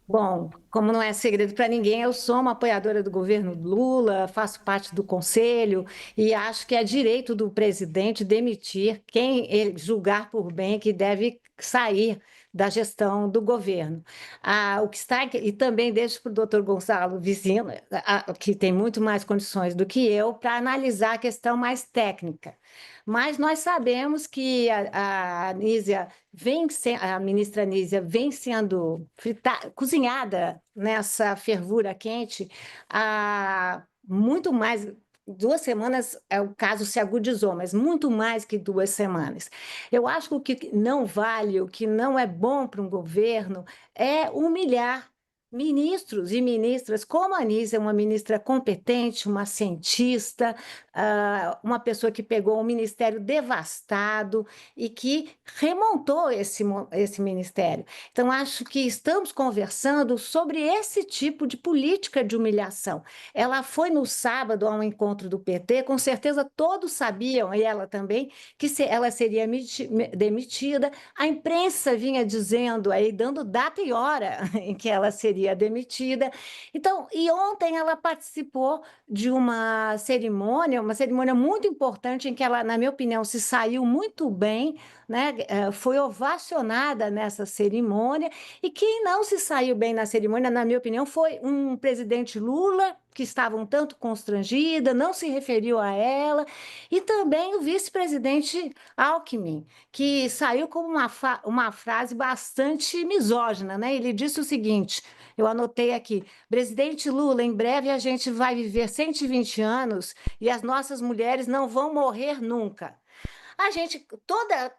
Bom, como não é segredo para ninguém, eu sou uma apoiadora do governo Lula, faço parte do conselho e acho que é direito do presidente demitir quem ele julgar por bem que deve sair da gestão do governo. O que está, e também deixo para o doutor Gonçalo Vicino, que tem muito mais condições do que eu, para analisar a questão mais técnica. Mas nós sabemos que a Anísia a ministra Anísia vem sendo cozinhada nessa fervura quente há muito mais. 2 semanas, o caso se agudizou, mas muito mais que 2 semanas. Eu acho que o que não vale, o que não é bom para um governo, é humilhar ministros e ministras, como a Anísia, uma ministra competente, uma cientista, uma pessoa que pegou um ministério devastado e que remontou esse ministério. Então, acho que estamos conversando sobre esse tipo de política de humilhação. Ela foi no sábado a um encontro do PT, com certeza todos sabiam, e ela também, que ela seria demitida. A imprensa vinha dizendo aí, dando data e hora em que ela seria demitida. Então, e ontem ela participou de uma cerimônia muito importante em que ela, na minha opinião, se saiu muito bem, né? Foi ovacionada nessa cerimônia, e quem não se saiu bem na cerimônia, na minha opinião, foi um presidente Lula, que estava um tanto constrangida, não se referiu a ela, e também o vice-presidente Alckmin, que saiu com uma frase bastante misógina, né? Ele disse o seguinte, eu anotei aqui: presidente Lula, em breve a gente vai viver 120 anos e as nossas mulheres não vão morrer nunca.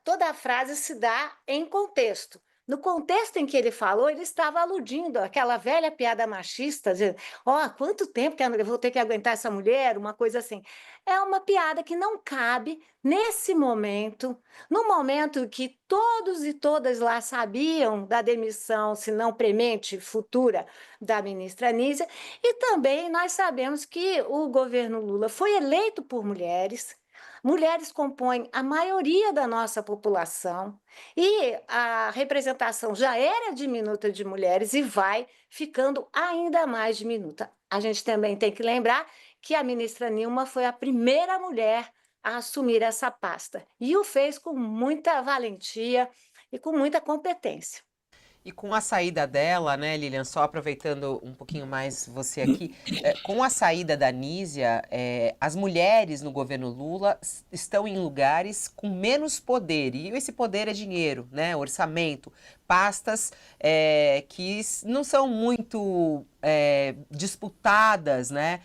Toda a frase se dá em contexto. No contexto em que ele falou, ele estava aludindo àquela velha piada machista, dizendo, ó, quanto tempo que eu vou ter que aguentar essa mulher, uma coisa assim. É uma piada que não cabe nesse momento, no momento que todos e todas lá sabiam da demissão, se não premente, futura, da ministra Anísia, e também nós sabemos que o governo Lula foi eleito por mulheres. Mulheres compõem a maioria da nossa população e a representação já era diminuta de mulheres e vai ficando ainda mais diminuta. A gente também tem que lembrar que a ministra Nilma foi a primeira mulher a assumir essa pasta e o fez com muita valentia e com muita competência. E com a saída dela, né, Lilian, só aproveitando um pouquinho mais você aqui, com a saída da Nísia, as mulheres no governo Lula estão em lugares com menos poder, e esse poder é dinheiro, né, orçamento, pastas que não são muito disputadas, né,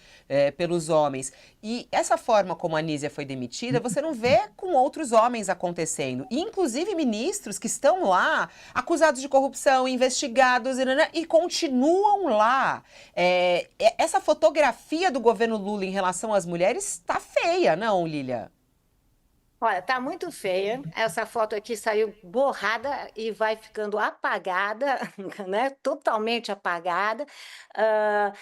pelos homens. E essa forma como a Nísia foi demitida, você não vê com outros homens acontecendo. E, inclusive, ministros que estão lá, acusados de corrupção, investigados, e continuam lá. Essa fotografia do governo Lula em relação às mulheres está feia, não, Lília? Olha, tá muito feia. Essa foto aqui saiu borrada e vai ficando apagada, né? Totalmente apagada. Ah,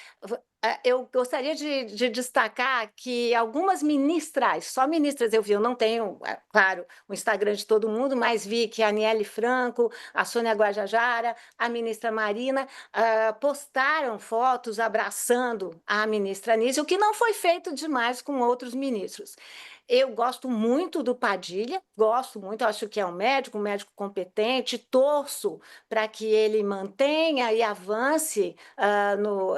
eu gostaria de destacar que algumas ministras, só ministras eu vi, eu não tenho, claro, o Instagram de todo mundo, mas vi que a Aniele Franco, a Sônia Guajajara, a ministra Marina, postaram fotos abraçando a ministra Anísio, o que não foi feito demais com outros ministros. Eu gosto muito do Padilha, gosto muito, acho que é um médico competente, torço para que ele mantenha e avance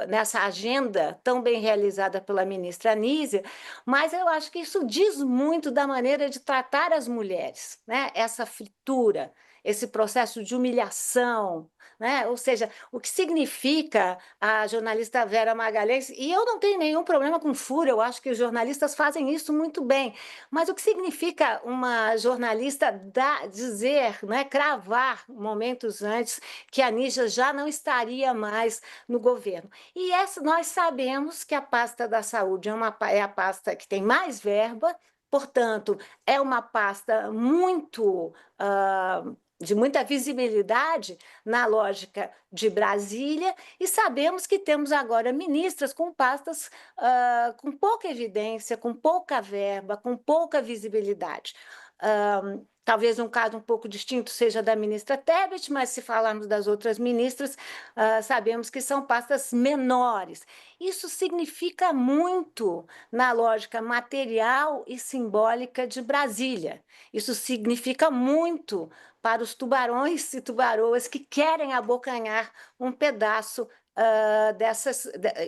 nessa agenda tão bem realizada pela ministra Anísia, mas eu acho que isso diz muito da maneira de tratar as mulheres, né? Essa fritura, esse processo de humilhação, né? Ou seja, o que significa a jornalista Vera Magalhães, e eu não tenho nenhum problema com fúria, eu acho que os jornalistas fazem isso muito bem, mas o que significa uma jornalista dizer, né, cravar momentos antes que a Nígia já não estaria mais no governo? E nós sabemos que a pasta da saúde é a pasta que tem mais verba, portanto, é uma pasta de muita visibilidade na lógica de Brasília, e sabemos que temos agora ministras com pastas com pouca evidência, com pouca verba, com pouca visibilidade. Talvez um caso um pouco distinto seja da ministra Tebet, mas se falarmos das outras ministras, sabemos que são pastas menores. Isso significa muito na lógica material e simbólica de Brasília. Isso significa muito para os tubarões e tubaroas que querem abocanhar um pedaço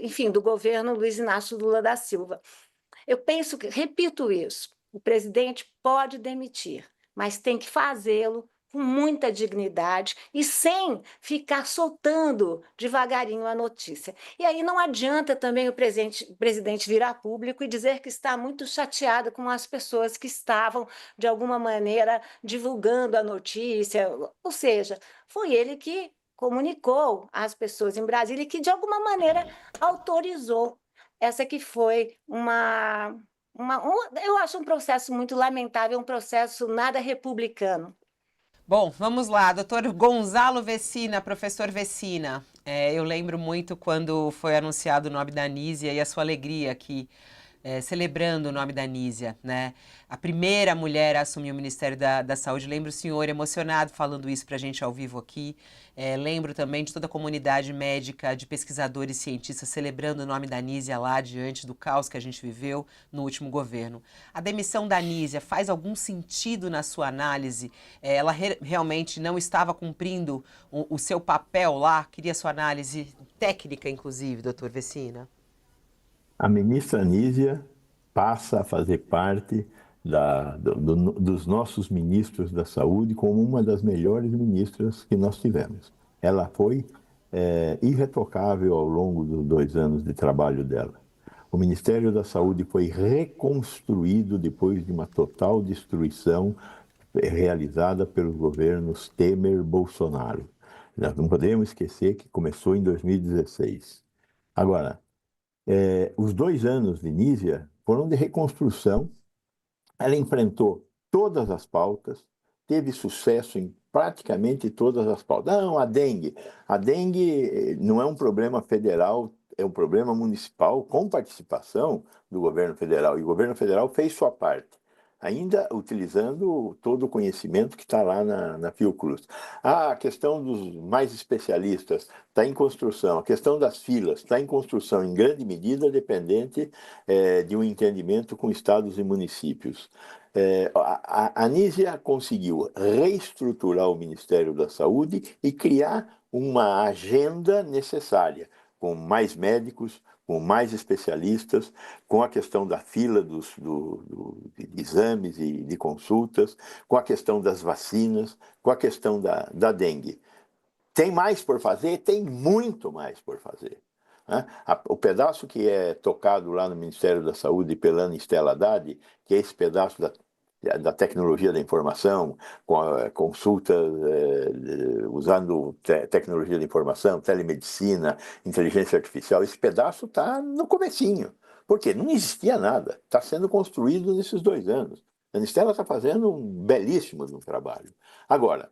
enfim, do governo Luiz Inácio Lula da Silva. Eu penso que, repito isso, o presidente pode demitir, mas tem que fazê-lo com muita dignidade e sem ficar soltando devagarinho a notícia. E aí não adianta também o presidente virar público e dizer que está muito chateado com as pessoas que estavam, de alguma maneira, divulgando a notícia. Ou seja, foi ele que comunicou às pessoas em Brasília e que, de alguma maneira, autorizou essa que foi eu acho um processo muito lamentável, um processo nada republicano. Bom, vamos lá, doutor Gonzalo Vecina, professor Vecina. Eu lembro muito quando foi anunciado o nome da Anísia e a sua alegria aqui, celebrando o nome da Anísia, né? A primeira mulher a assumir o Ministério da Saúde. Lembro o senhor emocionado falando isso para a gente ao vivo aqui. Lembro também de toda a comunidade médica, de pesquisadores e cientistas celebrando o nome da Anísia lá diante do caos que a gente viveu no último governo. A demissão da Anísia faz algum sentido na sua análise? Ela realmente não estava cumprindo o seu papel lá? Queria sua análise técnica, inclusive, doutor Vecina. A ministra Anísia passa a fazer parte dos nossos ministros da saúde como uma das melhores ministras que nós tivemos. Ela foi irretocável ao longo dos 2 anos de trabalho dela. O Ministério da Saúde foi reconstruído depois de uma total destruição realizada pelos governos Temer e Bolsonaro. Nós não podemos esquecer que começou em 2016. Agora, os 2 anos de Nízia foram de reconstrução. Ela enfrentou todas as pautas, teve sucesso em praticamente todas as pautas. Não, a dengue. A dengue não é um problema federal, é um problema municipal com participação do governo federal. E o governo federal fez sua parte, ainda utilizando todo o conhecimento que está lá na Fiocruz. A questão dos mais especialistas está em construção. A questão das filas está em construção, em grande medida dependente de um entendimento com estados e municípios. A Anísia conseguiu reestruturar o Ministério da Saúde e criar uma agenda necessária, com mais médicos, com mais especialistas, com a questão da fila de exames e de consultas, com a questão das vacinas, com a questão da dengue. Tem mais por fazer? Tem muito mais por fazer. Né? O pedaço que é tocado lá no Ministério da Saúde pela Ana Estela Haddad, que é esse pedaço da tecnologia da informação, com a consulta usando tecnologia da informação, telemedicina, inteligência artificial, esse pedaço está no comecinho. Por quê? Não existia nada. Está sendo construído nesses 2 anos. A Anistela está fazendo um belíssimo trabalho. Agora,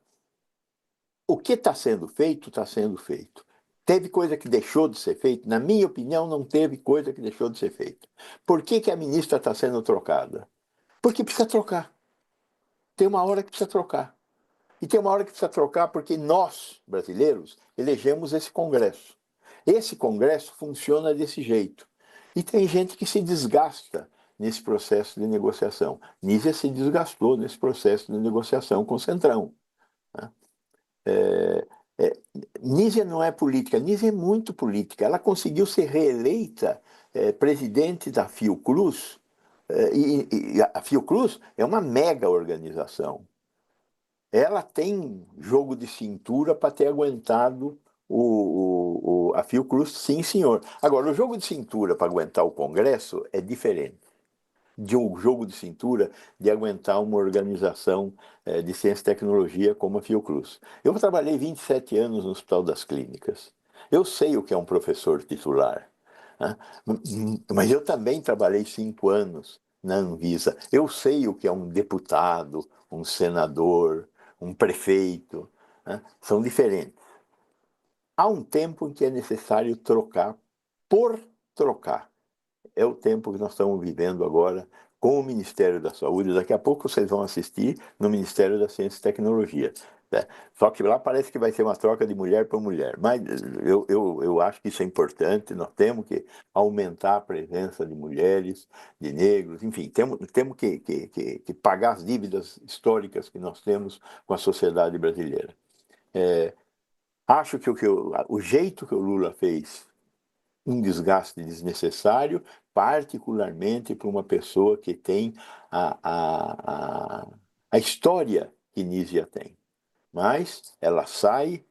o que está sendo feito, está sendo feito. Teve coisa que deixou de ser feita? Na minha opinião, não teve coisa que deixou de ser feita. Por que a ministra está sendo trocada? Porque precisa trocar. Tem uma hora que precisa trocar. E tem uma hora que precisa trocar porque nós, brasileiros, elegemos esse Congresso. Esse Congresso funciona desse jeito. E tem gente que se desgasta nesse processo de negociação. Nízia se desgastou nesse processo de negociação com o Centrão. Né? Nízia não é política, Nízia é muito política. Ela conseguiu ser reeleita presidente da Fiocruz, e a Fiocruz é uma mega organização. Ela tem jogo de cintura para ter aguentado a Fiocruz, sim, senhor. Agora, o jogo de cintura para aguentar o Congresso é diferente de um jogo de cintura de aguentar uma organização de ciência e tecnologia como a Fiocruz. Eu trabalhei 27 anos no Hospital das Clínicas. Eu sei o que é um professor titular. Né? Mas eu também trabalhei 5 anos na Anvisa. Eu sei o que é um deputado, um senador, um prefeito. Né? São diferentes. Há um tempo em que é necessário trocar por trocar. É o tempo que nós estamos vivendo agora com o Ministério da Saúde. Daqui a pouco vocês vão assistir no Ministério da Ciência e Tecnologia. Né? Só que lá parece que vai ser uma troca de mulher por mulher. Mas eu acho que isso é importante. Nós temos que aumentar a presença de mulheres, de negros, enfim, temos que pagar as dívidas históricas que nós temos com a sociedade brasileira. Acho que o jeito que o Lula fez um desgaste desnecessário, particularmente para uma pessoa que tem a história que Nízia tem. Mas ela sai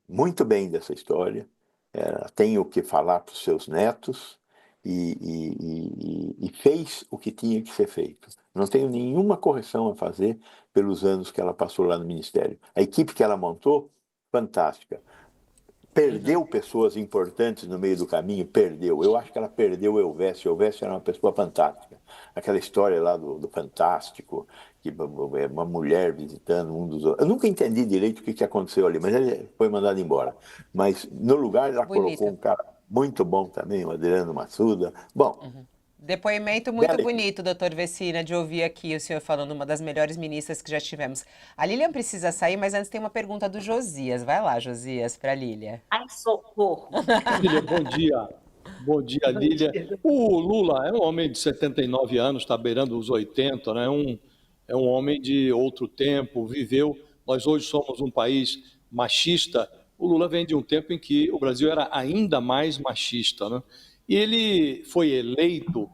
muito bem dessa história, ela tem o que falar para os seus netos e fez o que tinha que ser feito. Não tenho nenhuma correção a fazer pelos anos que ela passou lá no Ministério. A equipe que ela montou, fantástica. Perdeu pessoas importantes no meio do caminho, perdeu. Eu acho que ela perdeu o Elvésio. O Elvésio era uma pessoa fantástica. Aquela história lá do Fantástico, que uma mulher visitando um dos outros. Eu nunca entendi direito o que aconteceu ali, mas ele foi mandado embora. Mas no lugar ela colocou um cara muito bom também, o Adriano Massuda. Bom, Depoimento muito bonito, doutor Vecina, de ouvir aqui o senhor falando uma das melhores ministras que já tivemos. A Lilian precisa sair, mas antes tem uma pergunta do Josias. Vai lá, Josias, para a Lilian. Ai, socorro. Lília, bom dia. Bom dia, Lília. O Lula é um homem de 79 anos, está beirando os 80, né? É um homem de outro tempo, viveu. Nós hoje somos um país machista. O Lula vem de um tempo em que o Brasil era ainda mais machista, né? E ele foi eleito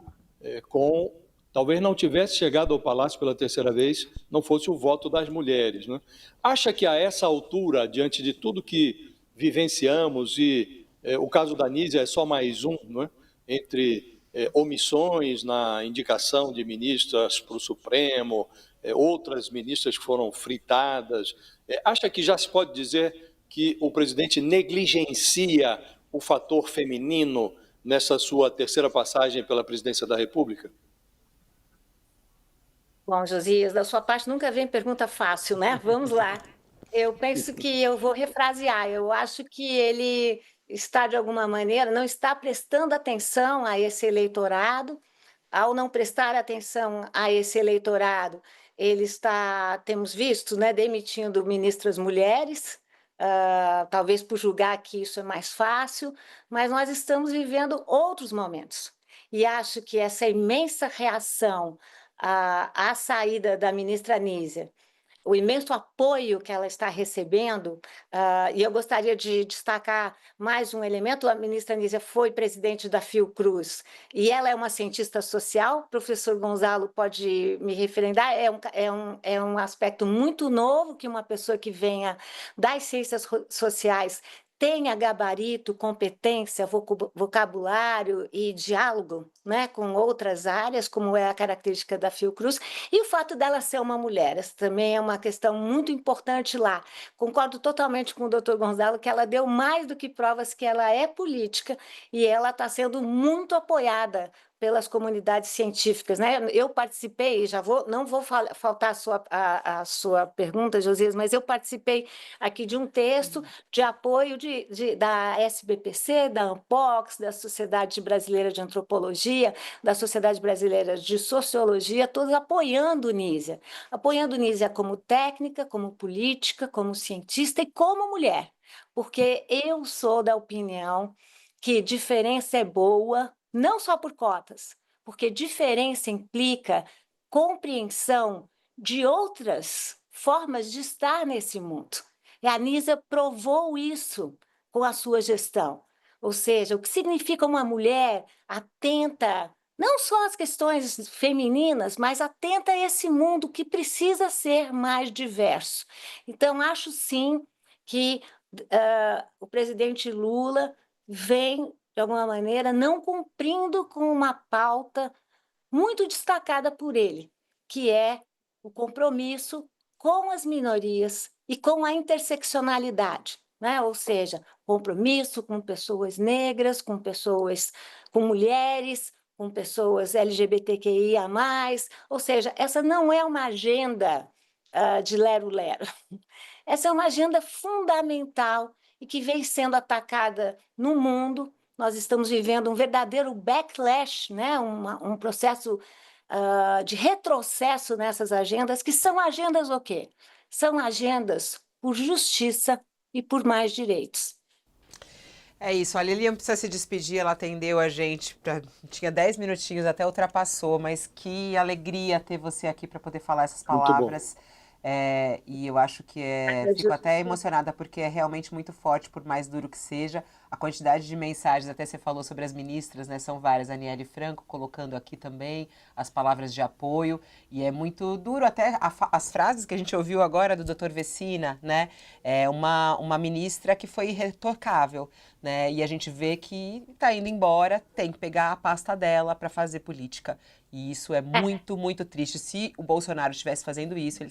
talvez não tivesse chegado ao Palácio pela terceira vez, não fosse o voto das mulheres, né? Acha que a essa altura, diante de tudo que vivenciamos, e o caso da Nízia é só mais um, né? Entre omissões na indicação de ministras para o Supremo, outras ministras que foram fritadas, acha que já se pode dizer que o presidente negligencia o fator feminino nessa sua terceira passagem pela presidência da República? Bom, Josias, da sua parte nunca vem pergunta fácil, né? Vamos lá. Eu penso que eu vou refrasear. Eu acho que ele está, de alguma maneira, não está prestando atenção a esse eleitorado. Ao não prestar atenção a esse eleitorado, ele está, temos visto, né, demitindo ministras mulheres, talvez por julgar que isso é mais fácil, mas nós estamos vivendo outros momentos. E acho que essa imensa reação à saída da ministra Nízia, o imenso apoio que ela está recebendo, e eu gostaria de destacar mais um elemento. A ministra Nízia foi presidente da Fiocruz, e ela é uma cientista social, o professor Gonzalo pode me referendar, é um aspecto muito novo que uma pessoa que venha das ciências sociais tenha gabarito, competência, vocabulário e diálogo, né, com outras áreas, como é a característica da Fiocruz, e o fato dela ser uma mulher, essa também é uma questão muito importante lá. Concordo totalmente com o doutor Gonzalo que ela deu mais do que provas que ela é política e ela está sendo muito apoiada pelas comunidades científicas, né? Eu participei, não vou faltar a sua pergunta, Josias, mas eu participei aqui de um texto de apoio da SBPC, da ANPOX, da Sociedade Brasileira de Antropologia, da Sociedade Brasileira de Sociologia, todos apoiando Nízia como técnica, como política, como cientista e como mulher, porque eu sou da opinião que diferença é boa, não só por cotas, porque diferença implica compreensão de outras formas de estar nesse mundo. E a Nízia provou isso com a sua gestão. Ou seja, o que significa uma mulher atenta, não só às questões femininas, mas atenta a esse mundo que precisa ser mais diverso. Então, acho sim que o presidente Lula vem, de alguma maneira, não cumprindo com uma pauta muito destacada por ele, que é o compromisso com as minorias e com a interseccionalidade, né? Ou seja, compromisso com pessoas negras, com mulheres, com pessoas LGBTQIA+, ou seja, essa não é uma agenda de lero-lero. Essa é uma agenda fundamental e que vem sendo atacada no mundo, nós estamos vivendo um verdadeiro backlash, né? Um processo de retrocesso nessas agendas, que são agendas o quê? São agendas por justiça e por mais direitos. É isso, a Lilian precisa se despedir, ela atendeu a gente, tinha 10 minutinhos, até ultrapassou, mas que alegria ter você aqui para poder falar essas Muito bom. palavras. E eu acho que fico até emocionada porque é realmente muito forte, por mais duro que seja. A quantidade de mensagens, até você falou sobre as ministras, né? São várias. A Aniele Franco colocando aqui também as palavras de apoio. E é muito duro, até as frases que a gente ouviu agora do Dr. Vecina, né? É uma ministra que foi irretocável, né? E a gente vê que está indo embora, tem que pegar a pasta dela para fazer política. E isso é muito, muito triste. Se o Bolsonaro estivesse fazendo isso, ele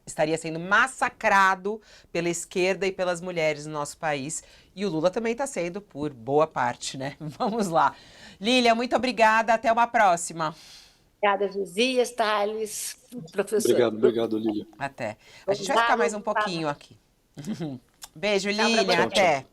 estaria sendo massacrado pela esquerda e pelas mulheres no nosso país. E o Lula também está sendo por boa parte, né? Vamos lá. Lília, muito obrigada. Até uma próxima. Obrigada, Josias, Thales, professor. Obrigado, Lília. Até. A gente vai ficar mais um pouquinho aqui. Beijo, Lília. Até.